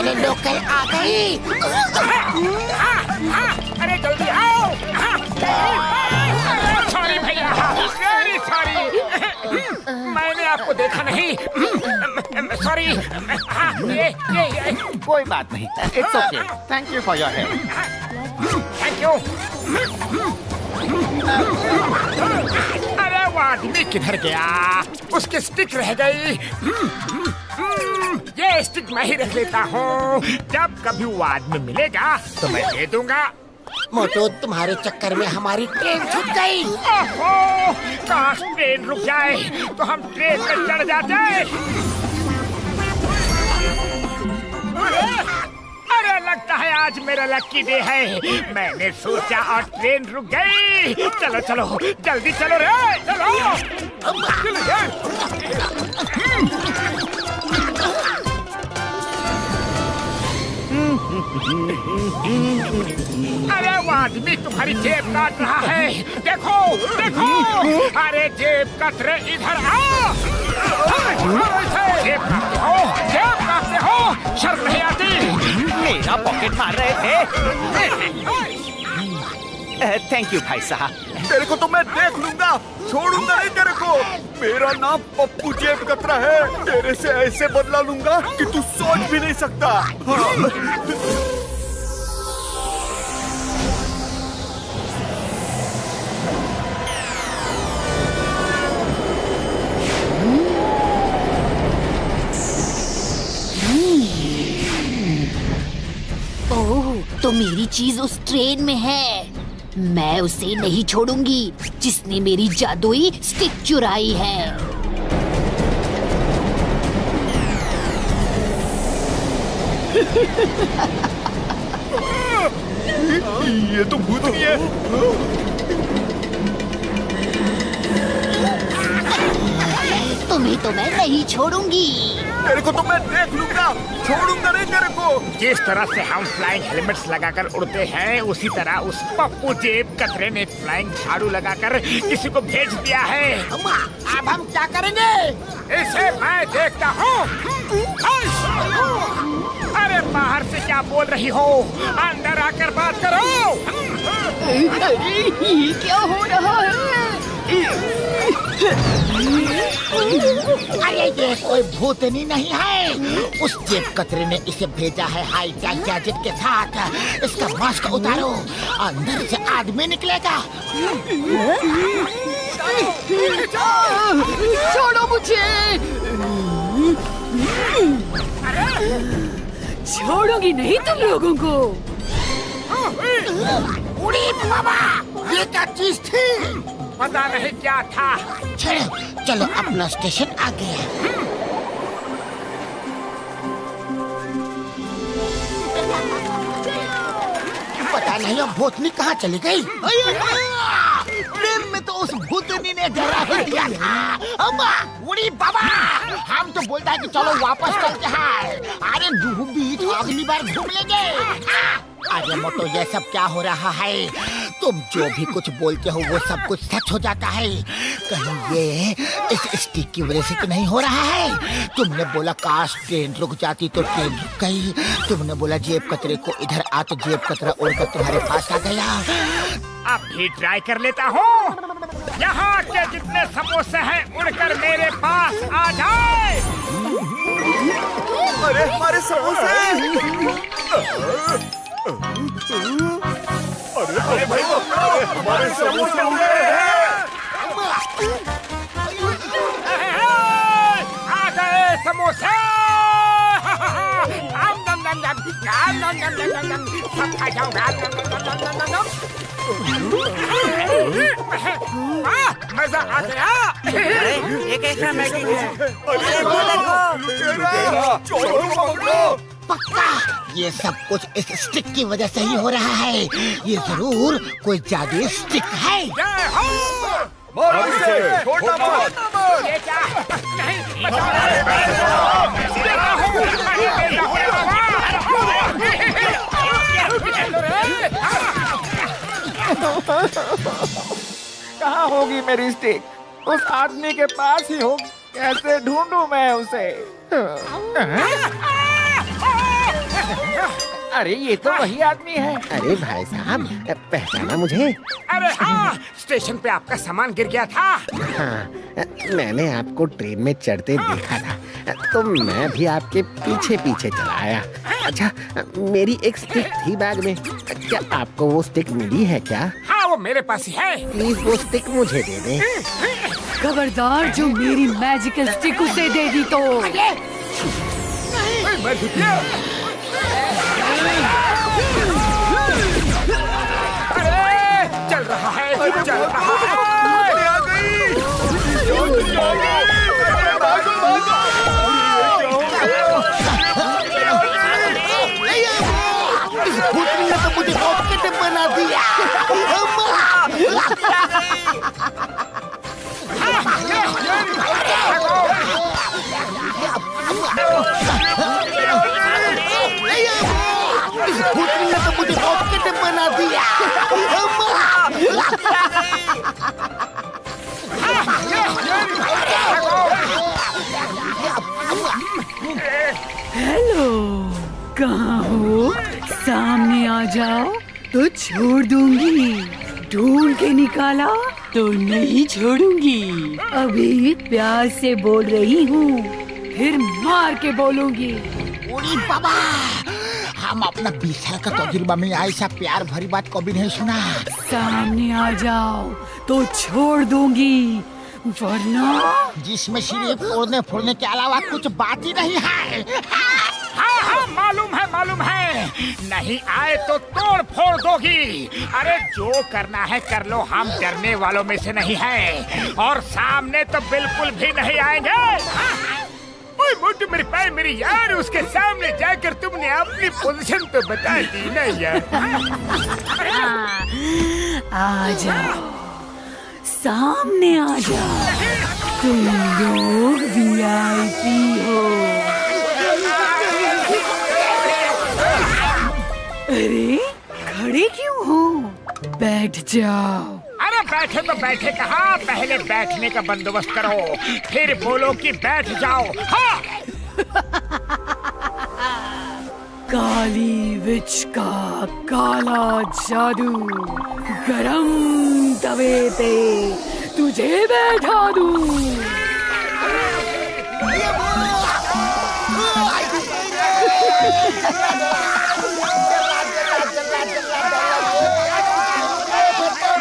चलो लोकल आ गई। अरे जल्दी आओ। सॉरी भैया, वेरी सॉरी, मैंने आपको देखा नहीं। सॉरी। ये कोई बात नहीं, it's okay. Thank you for your help. Thank you. अरे वो आदमी किधर गया? उसकी स्टिक रह गई। ये स्टिक मैं ही रख लेता हूँ। जब कभी वो आदमी मिलेगा तो मैं दे दूंगा। मोटू, तुम्हारे चक्कर में हमारी ट्रेन छूट गई। ओहो, काश ट्रेन रुक जाए तो हम ट्रेन पर चढ़ जाते। अरे लगता है आज मेरा लकी डे है। मैंने सोचा और ट्रेन रुक गई। चलो चलो जल्दी चलो रे, चलो। अरे वो आदमी तुम्हारी जेब काट रहा है। देखो देखो, अरे जेब कतरे इधर आओ। जेब काटते हो, जेब काटते हो, शर्म नहीं आती? मेरा पॉकेट मार रहे थे। थैंक यू भाई साहब। तेरे को तो मैं देख लूंगा, छोड़ूंगा नहीं तेरे को। मेरा नाम पप्पू जेब कतरा है। तेरे से ऐसे बदला लूंगा कि तू सोच भी नहीं सकता। ओह, तो मेरी चीज उस ट्रेन में है। मैं उसे नहीं छोड़ूंगी जिसने मेरी जादुई स्टिक चुराई है। ये तो भूतनी है। तुम्हें तो मैं नहीं छोड़ूंगी। तेरे को तो मैं देख लूंगा, छोड़ूंगा नहीं तेरे को। जिस तरह से हम फ्लाइंग हेलमेट्स लगाकर उड़ते हैं, उसी तरह उस पप्पू जेब कतरे ने फ्लाइंग झाड़ू लगाकर किसी को भेज दिया है। अब हम क्या करेंगे? इसे मैं देखता हूँ। अरे बाहर से क्या बोल रही हो? अंदर आकर बात करो। अरे ये क्या हो रहा है? अरे ये कोई भूतनी नहीं है। उस जेब कतरे ने इसे भेजा है हाईटेक गैजेट के साथ। इसका मास्क उतारो, अंदर से आदमी निकलेगा। छोड़ो मुझे। छोड़ूंगी नहीं तुम लोगों को। उड़ी बाबा, ये क्या चीज थी? पता नहीं क्या था। चलो चलो, अपना स्टेशन आ गया। पता नहीं अब भूतनी कहाँ चली गई। ट्रेन में तो उस भूतनी ने डरा ही दिया था। अम्मा, उड़ी बाबा, हम तो बोलता है कि चलो वापस चलते हैं। अरे बीच अगली बार घूम लेंगे। अरे मोटो, ये सब क्या हो रहा है? तुम जो भी कुछ बोलते हो वो सब कुछ सच हो जाता है। कहीं ये इस स्टिक की वजह से तो नहीं हो रहा है? तुमने बोला काश ट्रेन रुक जाती तो ट्रेन रुक गई। तुमने बोला जेब कतरे को इधर आ तो जेब कतरा उड़कर तुम्हारे पास आ गया। अब भी ट्राई कर लेता हूँ। यहाँ के जितने समोसे हैं उड़कर मेरे पास आ जाए। अरे हमारे समोसे। अरे भाई, हमारे समोसे उड़ रहे हैं। आ गए समोसे। सब खा जाओ। मजा आ गया। ये कैसा मैजिक है? पक्का ये सब कुछ इस स्टिक की वजह से ही हो रहा है। ये जरूर कोई जादुई स्टिक है। जय हो। छोड़ना मत। ये क्या? नहीं, बचाओ। कहाँ होगी मेरी स्टिक? उस आदमी के पास ही होगी। कैसे ढूंढूं मैं उसे? अरे ये तो वही आदमी है। अरे भाई साहब, पहचाना मुझे? अरे हाँ, स्टेशन पे आपका सामान गिर गया था। हाँ, मैंने आपको ट्रेन में चढ़ते देखा था, तो मैं भी आपके पीछे पीछे चला आया। अच्छा, मेरी एक स्टिक थी बैग में, क्या आपको वो स्टिक मिली है क्या? हाँ, वो मेरे पास ही है। प्लीज वो स्टिक मुझे दे दें। खबरदार, जो मेरी मैजिकल स्टिक उसे दे दी तो मैं झुकिया। अरे चल रहा है, चल रहा है। आ गई। भागो भागो। इस भूतनी ने तो मुझे रॉकेट बना दिया। इस भूतनी ने तो मुझे रॉकेट बना दिया। हेलो, कहाँ हो? सामने आ जाओ तो छोड़ दूंगी, ढूंढ के निकाला तो नहीं छोड़ूंगी। अभी प्यार से बोल रही हूँ, फिर मार के बोलूंगी। उड़ी बाबा, हम अपना 20 साल का तजुर्बा में ऐसा प्यार भरी बात कभी नहीं सुना। सामने आ जाओ तो छोड़ दूंगी, वरना जिसमें सिर्फ तोड़ने फोड़ने के अलावा कुछ बात ही नहीं है। हाँ हाँ, मालूम है मालूम है। नहीं आए तो तोड़ फोड़ दोगी। अरे जो करना है कर लो, हम डरने वालों में से नहीं हैं, और सामने तो बिल्कुल भी नहीं आएंगे। ओए मोटू मेरे पैर मेरी यार, उसके सामने जाकर तुमने अपनी पोजीशन तो बता दी ना यार। आ जाओ, सामने आ जाओ, तुम लोग VIP हो। अरे खड़े क्यों हो? बैठ जाओ। अरे बैठे तो बैठे कहाँ, पहले बैठने का बंदोबस्त करो, फिर बोलो कि बैठ जाओ। हाँ। काली विच का काला जादू, गरम तवे पे तुझे बैठा दूं।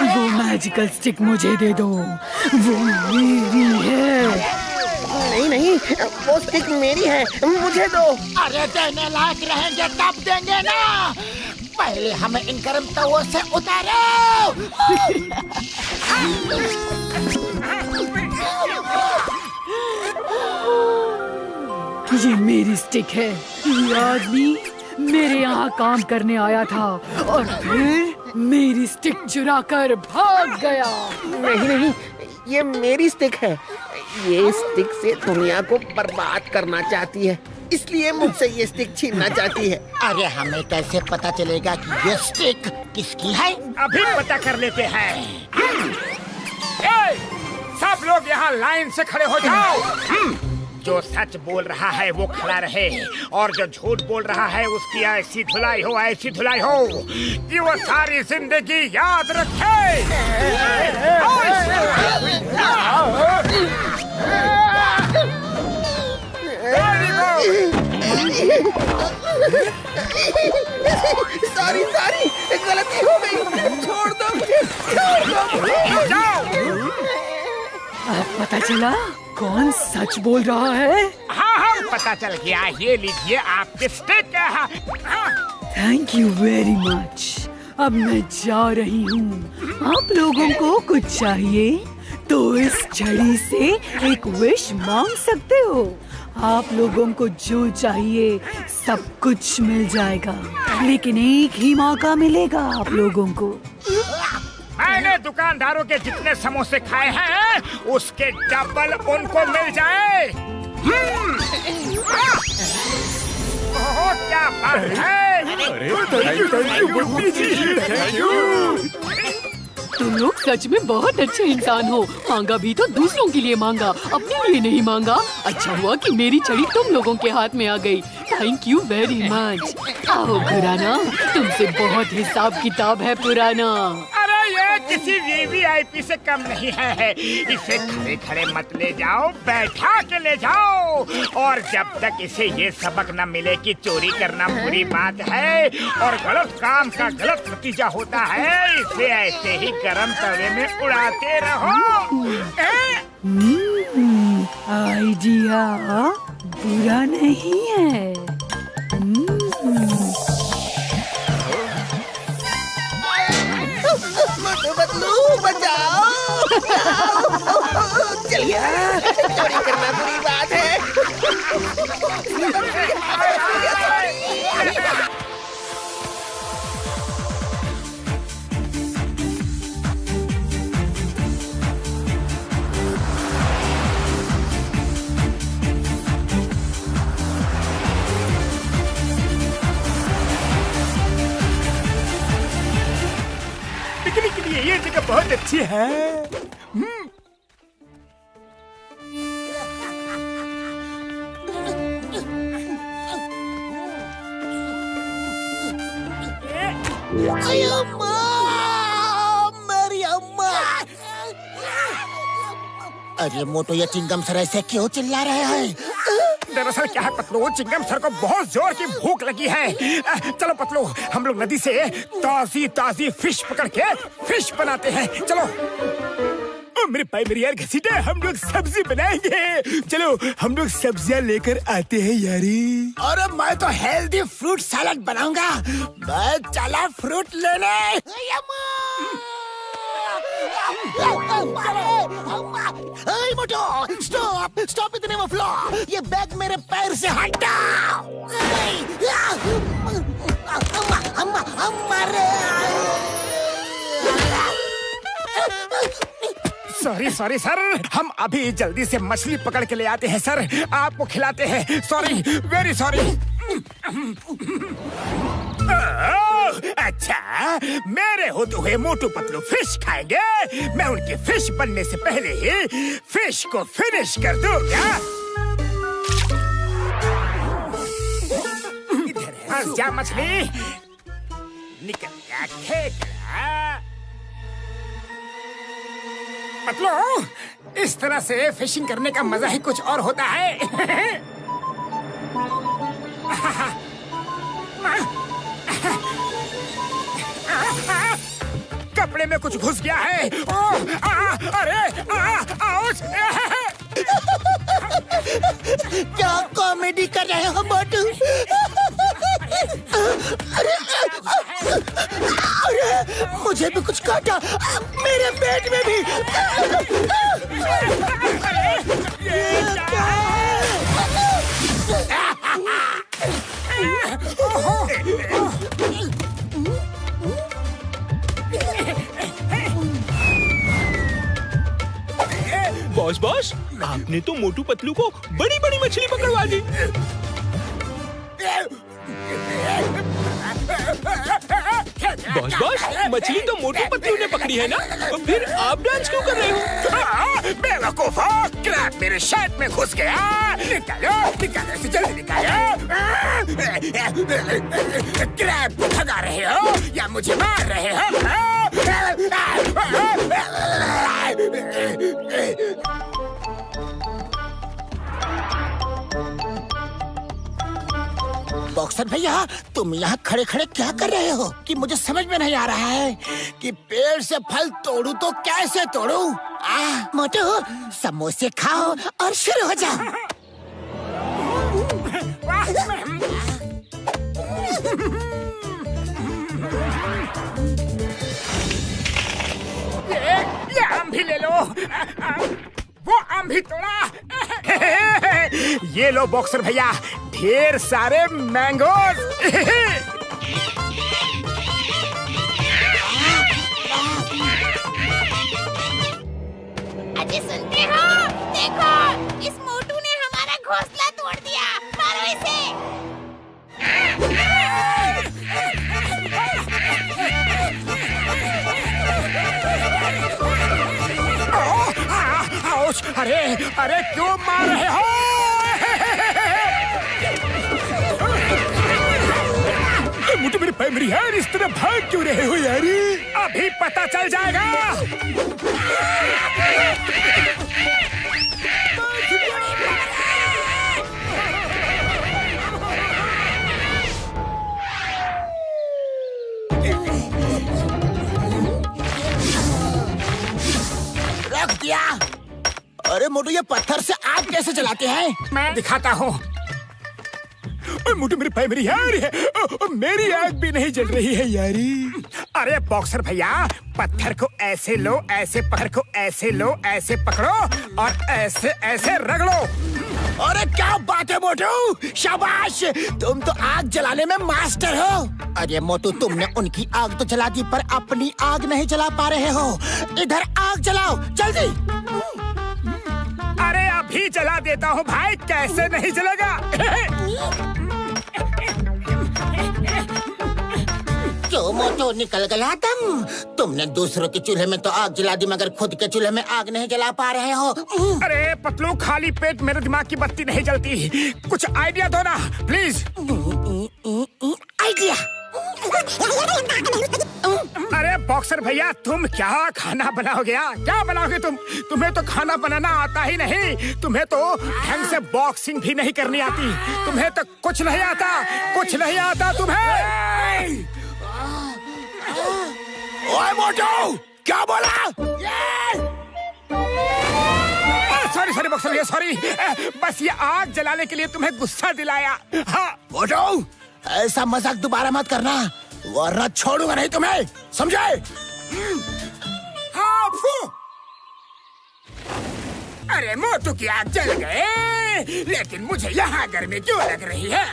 वो मैजिकल स्टिक मुझे दे दो, वो मेरी है। नहीं नहीं, वो स्टिक मेरी है, मुझे दो। अरे देने लायक रहेंगे तब देंगे ना, पहले हमें इन गर्म तवों से उतारो। ये मेरी स्टिक है। ये आदमी मेरे यहाँ काम करने आया था और फिर मेरी स्टिक चुराकर भाग गया। नहीं नहीं, ये मेरी स्टिक है। ये स्टिक से दुनिया को बर्बाद करना चाहती है, इसलिए मुझसे ये स्टिक छीनना चाहती है। अरे हमें कैसे पता चलेगा कि ये स्टिक किसकी है? अभी पता कर लेते हैं। ए, सब लोग यहाँ लाइन से खड़े हो जाओ। जो सच बोल रहा है वो खड़ा रहे, और जो झूठ बोल रहा है उसकी ऐसी धुलाई हो कि वो सारी जिंदगी याद रखे। सॉरी गलती हो गई, छोड़ दो मुझे, अब पता चला कौन सच बोल रहा है? हाँ पता चल गया। ये लीजिए आपके stick. Thank you very much. अब मैं जा रही हूँ। आप लोगों को कुछ चाहिए तो इस छड़ी से एक विश मांग सकते हो। आप लोगों को जो चाहिए सब कुछ मिल जाएगा, लेकिन एक ही मौका मिलेगा आप लोगों को। मैंने दुकानदारों के जितने समोसे खाए हैं उसके डबल उनको मिल जाए। ओह क्या बात है। तुम लोग सच में बहुत अच्छे इंसान हो। मांगा भी तो दूसरों के लिए मांगा, अपने लिए नहीं मांगा। अच्छा हुआ कि मेरी छड़ी तुम लोगों के हाथ में आ गई। Thank you very much. आओ खुराना, तुमसे बहुत हिसाब किताब है पुराना। अरे ये किसी वीवीआईपी से कम नहीं है। इसे खड़े खड़े मत ले जाओ, बैठा के ले जाओ। और जब तक इसे ये सबक न मिले कि चोरी करना बुरी बात है और गलत काम का गलत नतीजा होता है, इसे ऐसे ही गरम तवे में उड़ाते रहो। आइडिया बुरा नहीं है। मोटू पतलू बचाओ। चलिए, चोरी करना बुरी बात है। पिकनिक के लिए ये जगह बहुत अच्छी है। अम्मा, मेरी अम्मा। अरे मोटू, ये चिंगम सर ऐसे क्यों चिल्ला रहे हैं? दरअसल क्या है पतलू, चिंगम सर को बहुत जोर की भूख लगी है। चलो पतलू, हम लोग नदी से ताजी ताजी फिश पकड़ के फिश बनाते हैं। चलो। ओ मेरे भाई, मेरी यार घसीटे, हम लोग सब्जी बनाएंगे। चलो हम लोग सब्जियां लेकर आते हैं यारी। अरे मैं तो हेल्दी फ्रूट सैलेड बनाऊंगा। मैं चला फ्रूट लेने। मोटू, स्टॉप स्टॉप इतने में फ्लो। ये बैग मेरे पैर से हटाओ। अम्मा, अम्मा रे। सॉरी सॉरी सर, हम अभी जल्दी से मछली पकड़ के ले आते हैं सर, आपको खिलाते हैं। Sorry, very sorry. अच्छा, मेरे होते हुए मोटू पतलू फिश खाएंगे। मैं उनकी फिश बनने से पहले ही फिश को फिनिश कर दूंगा। इधर फंस जा मछली, निकल जा खेकड़ा। पतलू, इस तरह से फिशिंग करने का मजा ही कुछ और होता है। कपड़े में कुछ घुस गया है। अरे आउच। क्या कॉमेडी कर रहे हो मोटू? अरे मुझे भी कुछ काटा, मेरे पेट में भी। बॉस, आपने तो मोटू पतलू को बड़ी बड़ी मछली पकड़वा दी। बॉस, मछली तो मोटू पतलू ने पकड़ी है ना, तो फिर आप डांस क्यों कर रहे हो? बेवकूफ, क्रैब मेरे शर्ट में घुस गया। निकालो, निकालो इसे, जल्दी निकालो। क्रैब को भगा रहे हो या मुझे मार रहे हो? बॉक्सर भैया, तुम यहाँ खड़े खड़े क्या कर रहे हो कि मुझे समझ में नहीं आ रहा है कि पेड़ से फल तोड़ूं तो कैसे तोड़ूं? मोटू, समोसे खाओ और शुरू हो जाओ। ये आम भी ले लो। वो आम भी तोड़ा। ये लो बॉक्सर भैया, ढेर सारे मैंगोज। अजी सुनते हो? देखो, इस मोटू ने हमारा घोंसला तोड़ दिया। मारो इसे। अरे अरे, क्यों मार रहे हो? मोटू मेरी प्राइमरी यार, इस तरह भाग क्यों रहे हो यार? अभी पता चल जाएगा। रख दिया। अरे मोटू, ये पत्थर से आग कैसे जलाते हैं? मैं दिखाता हूँ। मोटू मेरी प्राइमरी यार है, मेरी आग भी नहीं जल रही है यारी। अरे बॉक्सर भैया, पत्थर को ऐसे लो, ऐसे पत्थर को ऐसे लो, ऐसे पकड़ो और ऐसे ऐसे रगड़ो। अरे क्या बात है मोटू, शाबाश, तुम तो आग जलाने में मास्टर हो। अरे मोटू, तुमने उनकी आग तो जला दी पर अपनी आग नहीं जला पा रहे हो। इधर आग जलाओ जल्दी। अरे अभी जला देता हूँ भाई, कैसे नहीं जलेगा? क्यों मोटू, निकल गया दम? तुमने दूसरों के चूल्हे में तो आग जला दी मगर खुद के चूल्हे में आग नहीं जला पा रहे हो। अरे पतलू, खाली पेट मेरे दिमाग की बत्ती नहीं जलती, कुछ आइडिया दो ना प्लीज। आइडिया? अरे बॉक्सर भैया, तुम क्या खाना बनाओगे? क्या बनाओगे तुम? तुम्हें तो खाना बनाना आता ही नहीं, तुम्हें तो ढंग से बॉक्सिंग भी नहीं करनी आती, तुम्हें तो कुछ नहीं आता, कुछ नहीं आता तुम्हें। ओए मोटू, क्या बोला? सॉरी सॉरी बॉक्सर भैया, सॉरी, बस ये आग जलाने के लिए तुम्हें गुस्सा दिलाया। हाँ मोटू, ऐसा मजाक दोबारा मत करना वरना छोड़ूंगा नहीं तुम्हें, समझे? हाँ, अरे मोटू की आग जल गए, लेकिन मुझे यहाँ गर्मी क्यों लग रही है?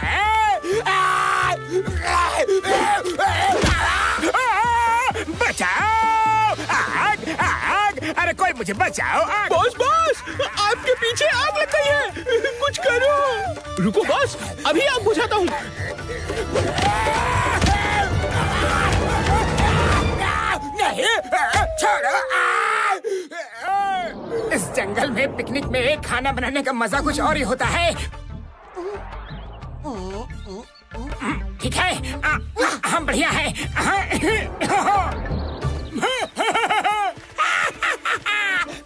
बचाओ, आग आग, अरे कोई मुझे बचाओ। आग। बॉस बॉस, आपके पीछे आग लग गई है, कुछ करो। रुको बॉस, अभी आग बुझाता हूँ। नहीं, छोड़ो। इस जंगल में पिकनिक में खाना बनाने का मजा कुछ और ही होता है। ठीक है, हम बढ़िया हैं।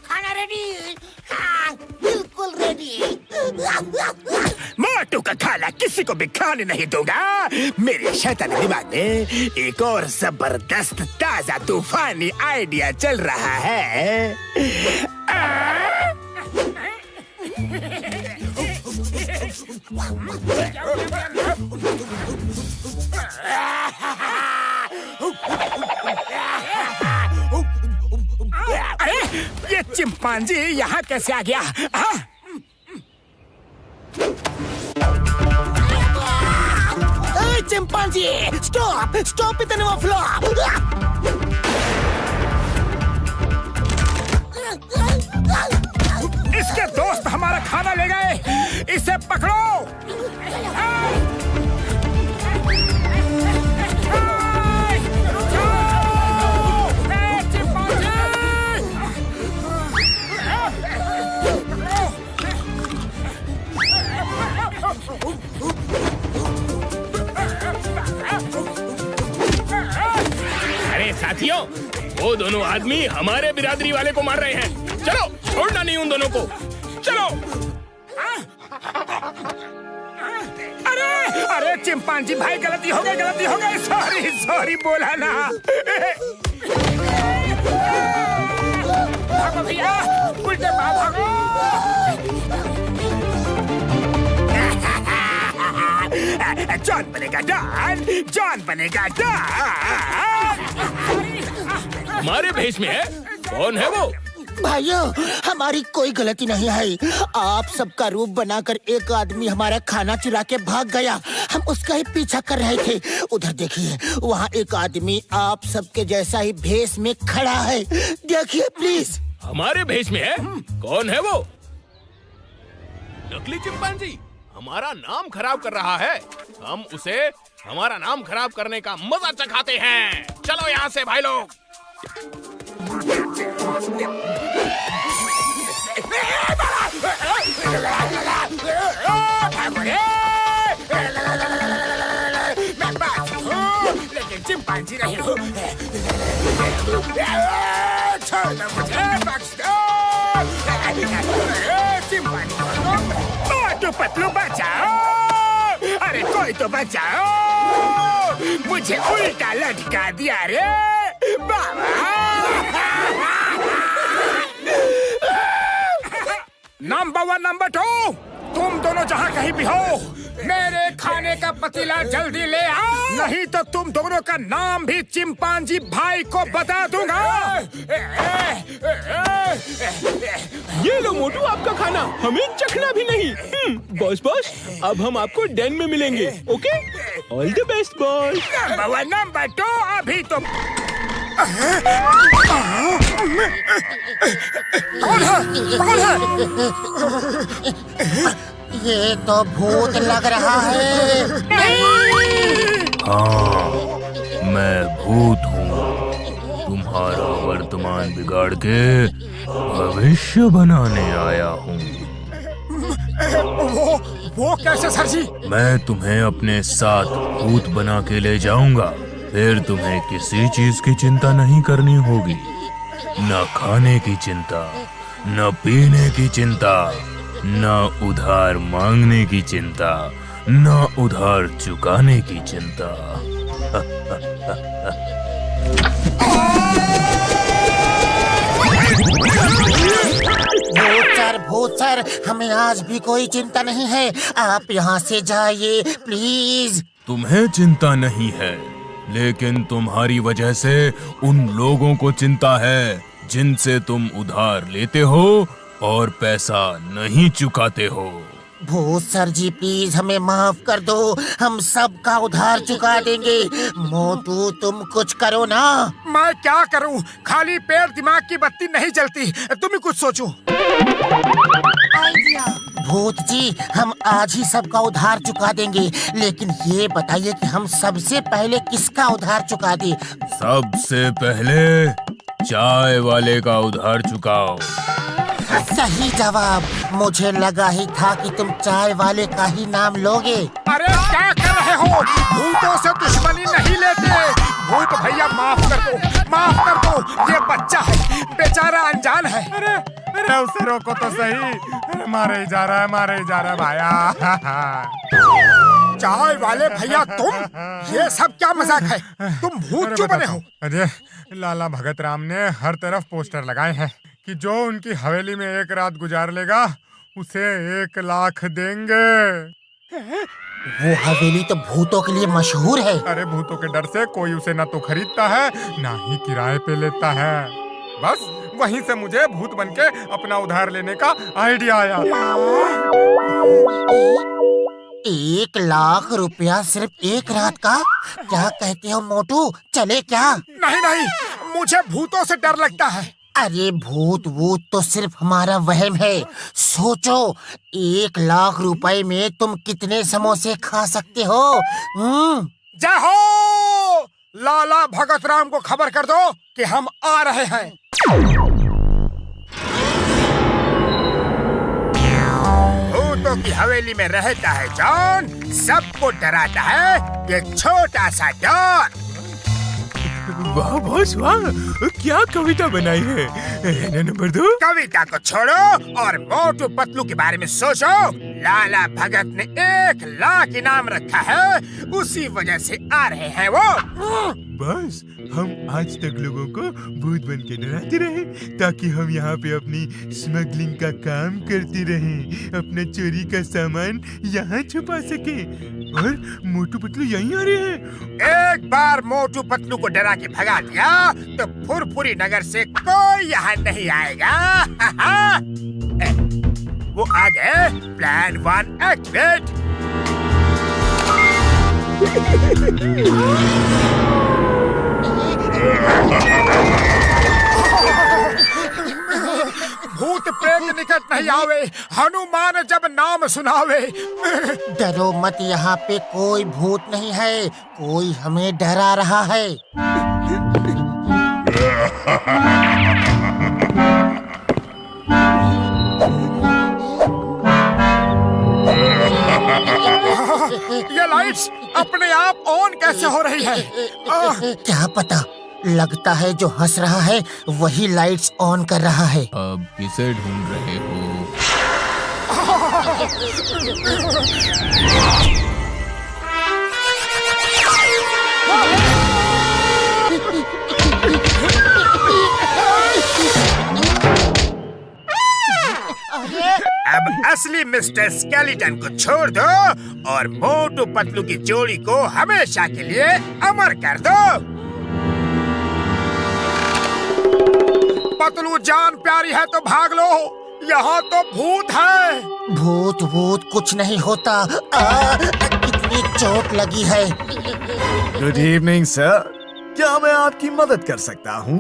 खाना रेडी? हाँ, बिल्कुल रेडी। मोटू का खाना किसी को भी खाने नहीं दूंगा। मेरे शैतानी दिमाग में एक और जबरदस्त ताजा तूफानी आइडिया चल रहा है। अरे ये चिंपांजी यहाँ कैसे आ गया? Chimpanzee, stop stop it and flop. इसके दोस्त हमारा खाना ले गए, इसे पकड़ो। अरे साथियों, वो दोनों आदमी हमारे बिरादरी वाले को मार रहे हैं। चलो, छोड़ना नहीं उन दोनों को, चलो। अरे अरे चिंपांजी भाई, गलती हो गई, सॉरी सॉरी बोला ना। भागो भैया, उल्टे भागो। जॉन बनेगा डॉन, जॉन बनेगा डॉन। हमारे भेष में है, कौन है वो? भाइयों, हमारी कोई गलती नहीं है। आप सबका रूप बनाकर एक आदमी हमारा खाना चुरा के भाग गया। हम उसका ही पीछा कर रहे थे। उधर देखिए, वहाँ एक आदमी आप सबके जैसा ही भेष में खड़ा है। देखिए प्लीज। हमारे भेष में है? कौन है वो? नकली चिंपांजी हमारा नाम खराब कर रहा है। हम उसे हमारा नाम खराब करने का मजा चखाते हैं। चलो यहाँ से भाई लोग। मैं बात हूँ। चिंपांजी नहीं हूँ। छोड़ो मुझे, बख्श दो। चिंपांजी मोटू पतलू बचाओ, अरे कोई तो बचाओ, मुझे उल्टा लटका दिया रे बाबा। नंबर 1 नंबर 2, तुम दोनों जहाँ कहीं भी हो, मेरे खाने का पतीला जल्दी ले आओ, नहीं तो तुम दोनों का नाम भी चिंपांजी भाई को बता दूंगा। ये लो मोटू आपका खाना, हमें चखना भी नहीं। बॉस बॉस, अब हम आपको डैन में मिलेंगे, okay? All the best boss. Number 1 number 2, अभी तो कौन है? कौन है? ये तो भूत लग रहा है। हाँ, मैं भूत हूँ। तुम्हारा वर्तमान बिगाड़ के भविष्य बनाने आया हूँ। वो कैसे सर जी? मैं तुम्हें अपने साथ भूत बना के ले जाऊंगा, फिर तुम्हें किसी चीज की चिंता नहीं करनी होगी। न खाने की चिंता, न पीने की चिंता, न उधार मांगने की चिंता, न उधार चुकाने की चिंता। भूत सर, हमें आज भी कोई चिंता नहीं है। आप यहाँ से जाइए प्लीज। तुम्हें चिंता नहीं है, लेकिन तुम्हारी वजह से उन लोगों को चिंता है जिनसे तुम उधार लेते हो और पैसा नहीं चुकाते हो। भूत सर जी प्लीज हमें माफ कर दो, हम सब का उधार चुका देंगे। मोटू तुम कुछ करो ना। मैं क्या करूं? खाली पेट दिमाग की बत्ती नहीं जलती, तुम ही कुछ सोचो। भूत जी, हम आज ही सबका उधार चुका देंगे, लेकिन ये बताइए कि हम सबसे पहले किसका उधार चुका दें? सबसे पहले चाय वाले का उधार चुकाओ। सही जवाब। मुझे लगा ही था कि तुम चाय वाले का ही नाम लोगे। अरे क्या कर रहे हो? भूतों से दुश्मनी नहीं लेते। भूत भैया माफ कर दो, माफ कर दो, ये बच्चा है, बेचारा अनजान है। अरे अरे उसे रोको तो सही। अरे मारे ही जा रहा है, मारे ही जा रहा है भाया। चाय वाले भैया तुम, ये सब क्या मजाक है? तुम भूत क्यों बने हो? अरे लाला भगत राम ने हर तरफ पोस्टर लगाए हैं कि जो उनकी हवेली में एक रात गुजार लेगा उसे 1 लाख देंगे। वो हवेली तो भूतों के लिए मशहूर है। अरे भूतों के डर से कोई उसे ना तो खरीदता है ना ही किराए पे लेता है। बस वहीं से मुझे भूत बनके अपना उधार लेने का आइडिया आया। 1 लाख रुपया सिर्फ 1 रात का? क्या कहते हो मोटू, चले क्या? नहीं नहीं, मुझे भूतों से डर लगता है। अरे भूत वूत तो सिर्फ हमारा वहम है। सोचो, 1 लाख रुपए में तुम कितने समोसे खा सकते हो? जय हो! लाला भगत राम को खबर कर दो कि हम आ रहे हैं। भूतों की हवेली में रहता है जॉन, सबको डराता है ये छोटा सा डॉन। वाह बॉस वाह, क्या कविता बनाई है। नंबर 2, कविता को छोड़ो और मोटू पतलू के बारे में सोचो। लाला भगत ने 1 लाख इनाम रखा है, उसी वजह से आ रहे हैं वो। बस हम आज तक लोगों को भूत बन के डराते रहे ताकि हम यहाँ पे अपनी स्मगलिंग का काम करते रहें, अपना चोरी का सामान यहाँ छुपा सके। और मोटू पतलू यहीं आ रहे हैं। एक बार मोटू पतलू को डरा के भगा दिया तो फुरफुरी नगर से कोई यहाँ नहीं आएगा। वो आ गए। Plan 1 activate. भूत प्रेत निकट नहीं आवे, हनुमान जब नाम सुनावे। डरो मत, यहाँ पे कोई भूत नहीं है, कोई हमें डरा रहा है। ये लाइट्स अपने आप ऑन कैसे हो रही है? क्या पता, लगता है जो हंस रहा है वही लाइट्स ऑन कर रहा है। अब किसे ढूंढ रहे हो? अब असली मिस्टर स्केलेटन को छोड़ दो और मोटू पतलू की जोड़ी को हमेशा के लिए अमर कर दो। पतलू जान प्यारी है तो भाग लो, यहाँ तो भूत है। भूत भूत कुछ नहीं होता। कितनी चोट लगी है। गुड इवनिंग सर, क्या मैं आपकी मदद कर सकता हूँ?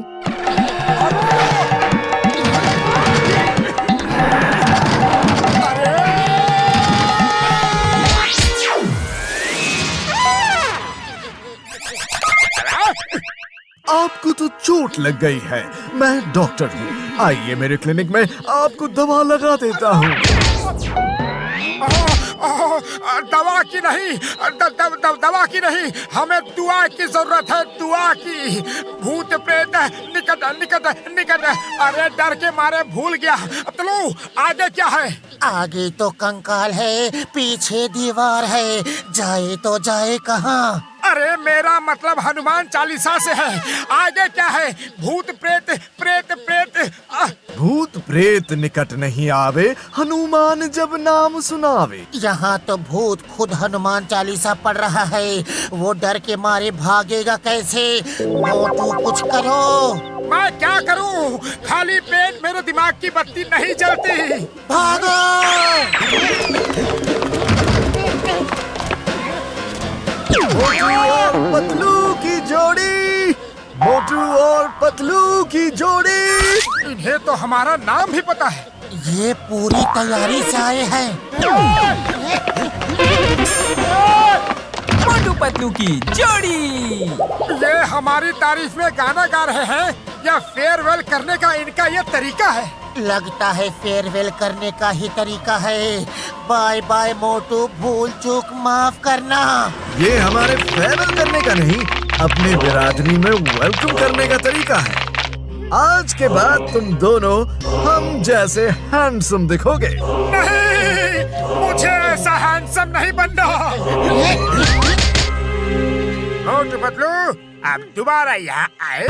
आपको तो चोट लग गई है। मैं डॉक्टर हूँ, आइए मेरे क्लिनिक में आपको दवा लगा देता हूँ। दवा की नहीं, दवा की नहीं, हमें दुआ की जरूरत है, दुआ की। भूत प्रेत निकट निकट निकट। अरे डर के मारे भूल गया। पतलू आगे क्या है? आगे तो कंकाल है, पीछे दीवार है, जाए तो जाए कहाँ? अरे मेरा मतलब हनुमान चालीसा से है। आगे क्या है? भूत प्रेत प्रेत प्रेत। भूत प्रेत निकट नहीं आवे, हनुमान जब नाम सुनावे। यहाँ तो भूत खुद हनुमान चालीसा पढ़ रहा है, वो डर के मारे भागेगा कैसे? मोटू कुछ करो। मैं क्या करूं? खाली पेट मेरे दिमाग की बत्ती नहीं जलती। भागो! मोटू और पतलू की जोड़ी, मोटू और पतलू की जोड़ी। इन्हें तो हमारा नाम भी पता है। ये पूरी तैयारी से आए हैं। मोटू पतलू की जोड़ी। ये हमारी तारीफ में गाना गा रहे हैं या फेयरवेल करने का इनका ये तरीका है? लगता है फेयरवेल करने का ही तरीका है। बाय बाय मोटू, भूल चूक माफ करना। ये हमारे फेयरवेल करने का नहीं, अपनी बिरादरी में वेलकम करने का तरीका है। आज के बाद तुम दोनों हम जैसे हैंडसम दिखोगे। नहीं, मुझे ऐसा हैंडसम नहीं बनना। मोटू पतलू अब दोबारा यहाँ आए।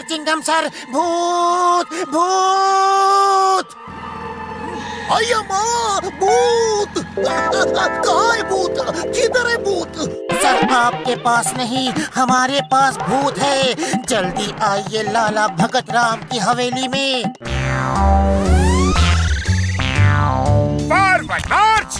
चिंगम सर, भूत भूत। अय्या माँ, भूत! कहाँ है भूत? किधर है भूत? सर आपके पास नहीं, हमारे पास भूत है। जल्दी आइए लाला भगत राम की हवेली में। फॉरवर्ड मार्च!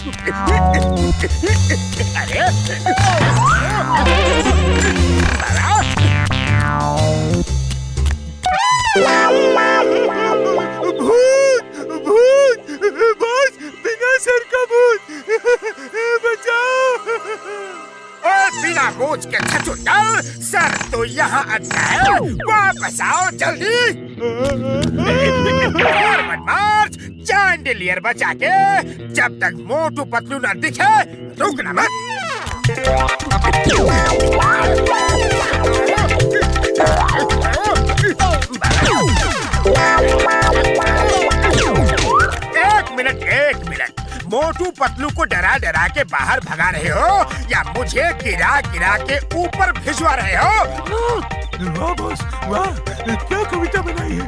भूत भूत बॉस, बिना सर का भूत, बचाओ। बिना बोझ के छछूंदर, सर तो यहाँ अच्छा है, वापस आओ जल्दी। फॉरवर्ड मार्च, चैंडिलियर बचा के। जब तक मोटू पतलू न दिखे रुकना मत। एक मिनट, मोटू पतलू को डरा डरा के बाहर भगा रहे हो या मुझे गिरा गिरा के ऊपर भिजवा रहे हो? वाह बॉस, वाह, क्या कविता बनाई है।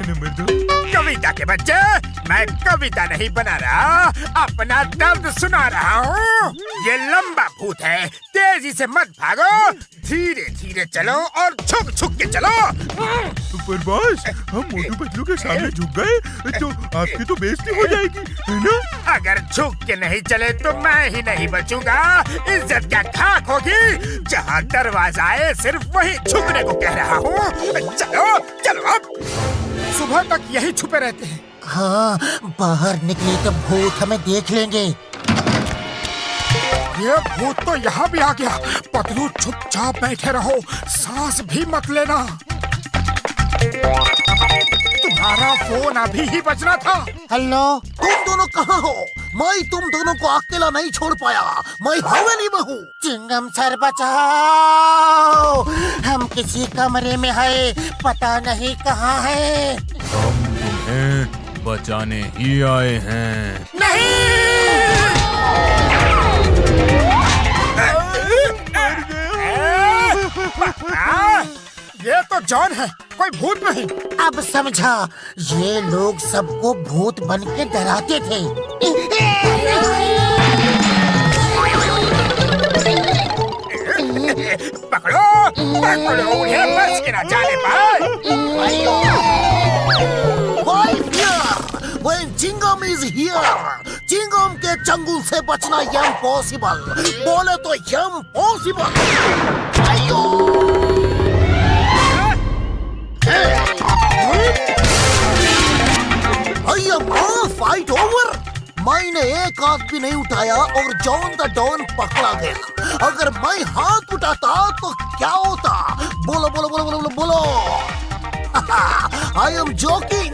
नंबर 2। कविता के बच्चे, मैं कविता नहीं बना रहा, अपना दर्द सुना रहा हूँ। ये लंबा भूत है, तेजी से मत भागो, धीरे धीरे चलो और झुक झुक के चलो। पर बॉस, हम मोटू पतलू के सामने झुक गए तो आपकी तो बेइज्जती हो जाएगी, है ना? अगर झुक के नहीं चले तो मैं ही नहीं बचूंगा, इज्जत क्या खाक होगी। जहाँ दरवाजा है सिर्फ वही झुकने को कह रहा हूँ। चलो चलो अब। सुबह तक यही छुपे रहते हैं। हाँ, बाहर निकले तो भूत हमें देख लेंगे। ये भूत तो यहाँ भी आ गया। पतलू चुपचाप बैठे रहो, सांस भी मत लेना। तुम्हारा फोन अभी ही बजना था। हेलो, तुम दोनों कहाँ हो? मैं तुम दोनों को अकेला नहीं छोड़ पाया। मैं हवेली में हूँ। चिंगम सर बचाओ, हम किसी कमरे में है, पता नहीं कहाँ है। हम तुम्हें बचाने ही आए हैं। ये तो जॉन है, कोई भूत नहीं। अब समझा, ये लोग सबको भूत बन के डराते थे। पकड़ो पकड़ो उन्हें, बच के ना जाने पाए। Why fear when Chingam is here? Chingam के चंगुल से बचना इम्पॉसिबल। बोले तो इम्पॉसिबल। Fight over. मैंने एक हाथ भी नहीं उठाया और जॉन द डॉन पकड़ा गया। अगर मैं हाथ उठाता तो क्या होता? बोलो बोलो बोलो बोलो बोलो बोलो। I am joking.